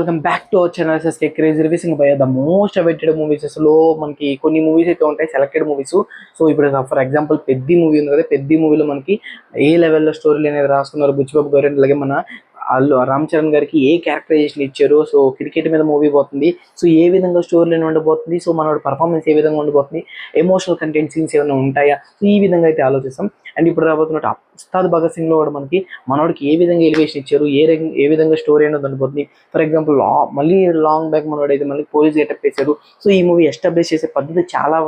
Welcome back to our channel SSK crazy reviews. ఇంకా భయ the most awaited movies లో మనకి కొన్ని మూవీస్ అయితే ఉంటాయి, సెలెక్టెడ్ మూవీస్. సో ఇప్పుడు ఫర్ ఎగ్జాంపుల్ పెద్ద మూవీ ఉంది కదా, పెద్ద మూవీలో మనకి ఏ లెవెల్లో స్టోరీలు అనేది రాసుకున్నారు బుచ్చిబాబు గారు. అలాగే మన రామ్ చరణ్ గారికి ఏ క్యారెక్టరైజేషన్ ఇచ్చారు. సో క్రికెట్ మీద మూవీ పోతుంది, సో ఏ విధంగా స్టోరీ లైన్ ఉండబోతుంది, సో మనోడి పర్ఫార్మెన్స్ ఏ విధంగా ఉండబోతుంది, ఎమోషనల్ కంటెంట్ సీన్స్ ఏమైనా ఉంటాయా, సో ఈ విధంగా అయితే ఆలోచిస్తాం. అండ్ ఇప్పుడు రాబోతున్నట్టు ఉస్తాద్ భగత్ సింగ్ లో కూడా మనకి మనోడికి ఏ విధంగా ఎలివేషన్ ఇచ్చారు, ఏ విధంగా స్టోరీ అనేది ఉండబోతుంది. ఫర్ ఎగ్జాంపుల్ మళ్ళీ లాంగ్ బ్యాక్ మనోడు అయితే మళ్ళీ పోలీస్ గెటప్ వేశారు. సో ఈ మూవీ ఎస్టాబ్లిష్ చేసే పద్ధతి చాలా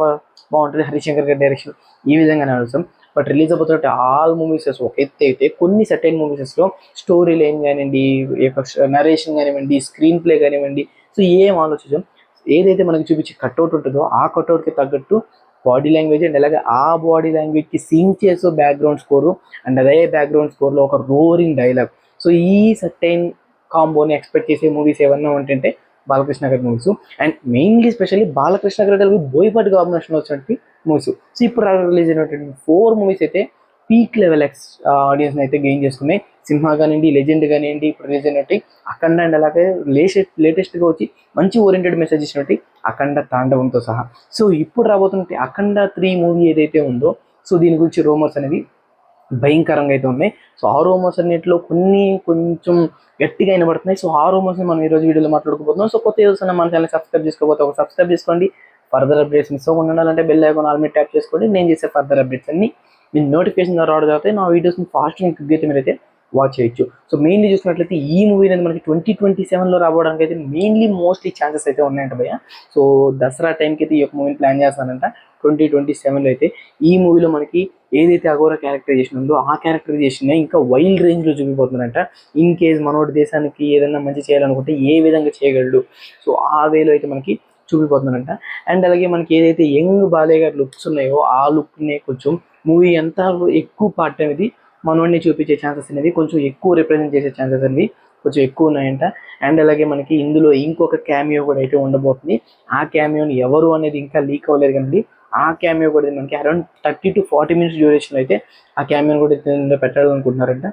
బాగుంటుంది, హరిశంకర్ గారి డైరెక్షన్. ఈ విధంగా నడుస్తాం. బట్ రిలీజ్ అవుతున్నట్టు ఆల్ మూవీస్ ఒక ఎత్తు అయితే కొన్ని సర్టైన్ మూవీసెస్లో స్టోరీ లైన్ కానివ్వండి, నరేషన్ కానివ్వండి, స్క్రీన్ ప్లే కానివ్వండి, సో ఏం ఆలోచించాం. ఏదైతే మనకి చూపించే కట్అవుట్ ఉంటుందో ఆ కట్అవుట్కి తగ్గట్టు బాడీ లాంగ్వేజ్ అండ్ అలాగే ఆ బాడీ లాంగ్వేజ్కి సింక్ చేస్తూ బ్యాక్గ్రౌండ్ స్కోరు అండ్ అదే బ్యాక్గ్రౌండ్ స్కోర్లో ఒక రోరింగ్ డైలాగ్. సో ఈ సర్టైన్ కాంబోని ఎక్స్పెక్ట్ చేసే మూవీస్ ఏమన్నా ఉంటుంటే బాలకృష్ణ గారి movies. And mainly specially Balakrishna గారి బోయపాటి కాంబినేషన్ వచ్చినట్టు మూవీస్. సో ఇప్పుడు రిలీజ్ అయినటువంటి 4 మూవీస్ అయితే పీక్ లెవెల్ ఆడియన్స్ అయితే గెయిన్ చేసుకున్నాయి. సింహా కానివ్వండి, లెజెండ్ కానివ్వండి, ఇప్పుడు రిలీజ్ అయినట్టు అఖండ అండ్ అలాగే లేటెస్ట్గా వచ్చి మంచి ఓరియంటెడ్ మెసేజ్ ఇచ్చినట్టు అఖండ తాండవంతో సహా. సో ఇప్పుడు రాబోతున్నట్టు అఖండ 3 మూవీ ఏదైతే ఉందో, సో దీని గురించి రూమర్స్ అనేవి భయంకరంగా అయితే ఉన్నాయి. సో ఆ రూమర్స్ అన్నింటిలో కొన్ని కొంచెం గట్టిగా వినబడుతున్నాయి. సో ఆ రూమర్స్ని మనం ఈరోజు వీడియోలో మాట్లాడుకోబోతున్నాం. సో కొత్త యూస్ మన ఛానల్ సబ్స్క్రైబ్ చేసుకోకపోతే ఒక సబ్స్క్రైబ్ చేసుకోండి. ఫర్దర్ అప్డేట్స్ మిస్ అవ్వకుండా ఉండాలంటే బెల్ ఐకాన్ ఆల్ మీద ట్యాప్ చేసుకోండి. నేను చేసే ఫర్దర్ అప్డేట్స్ అన్ని మీ నోటిఫికేషన్ ద్వారా రావడం జరుగుతాయి. నా వీడియోస్ని ఫాస్ట్గా క్లిక్ మీరైతే వాచ్ చేయొచ్చు. సో మెయిన్లీ చూసినట్లయితే ఈ మూవీ అనేది మనకి 2027లో రావడానికి అయితే మెయిన్లీ మోస్ట్లీ ఛాన్సెస్ అయితే ఉన్నాయంట భయ్య. సో దసరా టైంకి అయితే ఈ యొక్క మూవీని ప్లాన్ చేస్తానంట. 2027లో అయితే ఈ మూవీలో మనకి ఏదైతే అఘోరా క్యారెక్టరైజేషన్ ఉందో ఆ క్యారెక్టరైజేషన్ ఇంకా వైల్డ్ రేంజ్లో చూపిపోతుందంట. ఇన్ కేస్ మనోడి దేశానికి ఏదైనా మంచి చేయాలనుకుంటే ఏ విధంగా చేయగలడు, సో ఆ వేలో అయితే మనకి చూపిపోతుందంట. అండ్ అలాగే మనకి ఏదైతే యంగ్ బాలయ్య గారి లుక్స్ ఉన్నాయో ఆ లుక్నే కొంచెం మూవీ ఎంత ఎక్కువ పార్ట్ అనేది మనోడిని చూపించే ఛాన్సెస్ అనేది కొంచెం ఎక్కువ రిప్రజెంట్ చేసే ఛాన్సెస్ అనేవి కొంచెం ఎక్కువ ఉన్నాయంట. అండ్ అలాగే మనకి ఇందులో ఇంకొక క్యామియో కూడా అయితే ఉండబోతుంది. ఆ క్యామియోని ఎవరు అనేది ఇంకా లీక్ అవ్వలేదు కానీ ఆ క్యామియో కూడా మనకి అరౌండ్ 30 to 40 minutes డ్యూరేషన్ అయితే ఆ క్యామియోని కూడా పెట్టాలనుకుంటున్నారంట.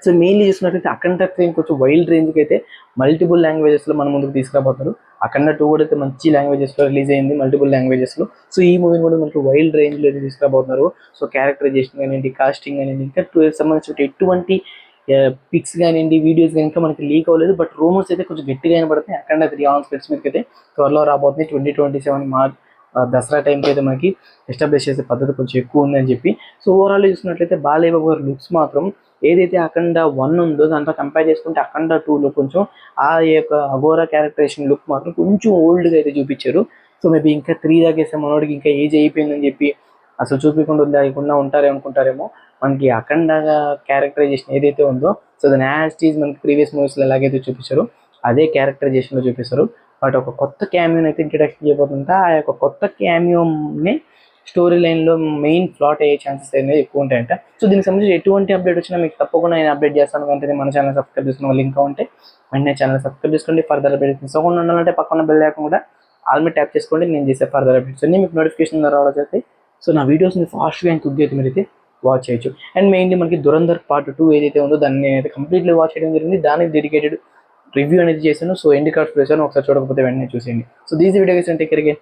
సో మెయిన్లీ చూసినట్లయితే అఖండ 3 కొంచెం వైల్డ్ రేంజ్కి అయితే మల్టిపుల్ లాంగ్వేజెస్లో మన ముందుకు తీసుకురాబోతున్నారు. అఖండ 2 కూడా అయితే మంచి లాంగ్వేజెస్లో రిలీజ్ అయింది, మల్టిపుల్ లాంగ్వేజెస్లో. సో ఈ మూవీని కూడా మనకి వైల్డ్ రేంజ్లో అయితే తీసుకురాబోతున్నారు. సో క్యారెక్టరైజేషన్ కానివ్వండి, కాస్టింగ్ కానివ్వండి, ఇంకా సంబంధించిన ఎటువంటి పిక్స్ కానివ్వండి, వీడియోస్ కనుక మనకి లీక్ అవ్వలేదు. బట్ రూమర్స్ అయితే కొంచెం గట్టిగా అయినపడుతున్నాయి. అఖండ 3 ఆన్ స్పెట్స్ మీదకి అయితే త్వరలో రాబోతుంది. 2027 దసరా టైంకి అయితే మనకి ఎస్టాబ్లిష్ చేసే పద్ధతి కొంచెం ఎక్కువ ఉందని చెప్పి. సో ఓవరాల్ చూసినట్లయితే బాలయ్య బాబు గారి లుక్స్ మాత్రం ఏదైతే అఖండ 1 ఉందో దాంతో కంపేర్ చేసుకుంటే అఖండ 2లో కొంచెం ఆ యొక్క అఘోరా క్యారెక్టరేషన్ లుక్ మాత్రం కొంచెం ఓల్డ్గా అయితే చూపించారు. సో మేబీ ఇంకా 3 దాకేస్తే మనోడికి ఇంకా ఏజ్ అయిపోయిందని చెప్పి అసలు చూపించకుండా లేకుండా అనుకుంటారేమో. మనకి అఖండ క్యారెక్టరైజేషన్ ఏదైతే ఉందో, సో దాని యాస్టీజ్ మనకి ప్రీవియస్ మూవీస్లో ఎలాగైతే చూపించారో అదే క్యారెక్టరైజేషన్లో చూపిస్తారు. బట్ ఒక కొత్త క్యామియోని అయితే ఇంట్రడక్షన్ చేయబోతుంటే ఆ యొక్క కొత్త క్యామియోని స్టోరీ లైన్లో మెయిన్ ప్లాట్ అయ్యే ఛాన్సెస్ అనేది ఎక్కువ ఉంటాయంట. సో దీనికి సంబంధించి ఎటువంటి అప్డేట్ వచ్చినా మీకు తప్పకుండా నేను అప్డేట్ చేస్తాను. వెంటనే మన ఛానల్ సబ్స్క్రైబ్ చేసుకున్న లింక్ ఉంటే వెంటనే ఛానల్ సబ్స్క్రైబ్ చేసుకోండి. ఫర్దర్ అప్డేట్స్ మిస్ అవ్వకుండా ఉండాలంటే పక్కన బెల్ ఐకాన్ కూడా ఆల్ మీద ట్యాప్ చేసుకోండి. నేను చేసే ఫర్దర్ అప్డేట్స్ అన్ని మీకు నోటిఫికేషన్ రావడం జరుగుతాయి. సో నా వీడియోస్ని ఫాస్ట్గా అండ్ క్విక్గా అయితే మీరైతే వాచ్ చేయొచ్చు. అండ్ మెయిన్లీ మనకి దురంధర్ పార్ట్ 2 ఏదైతే ఉందో దాన్ని నేనైతే కంప్లీట్లీ వాచ్ చేయడం జరిగింది. దానికి డెడికేటెడ్ రివ్యూ అనేది చేశాను. సో ఎండ్ కార్డ్స్ వేసాను, ఒకసారి చూడకపోతే వెంటనే చూసేయండి. So these video take care again.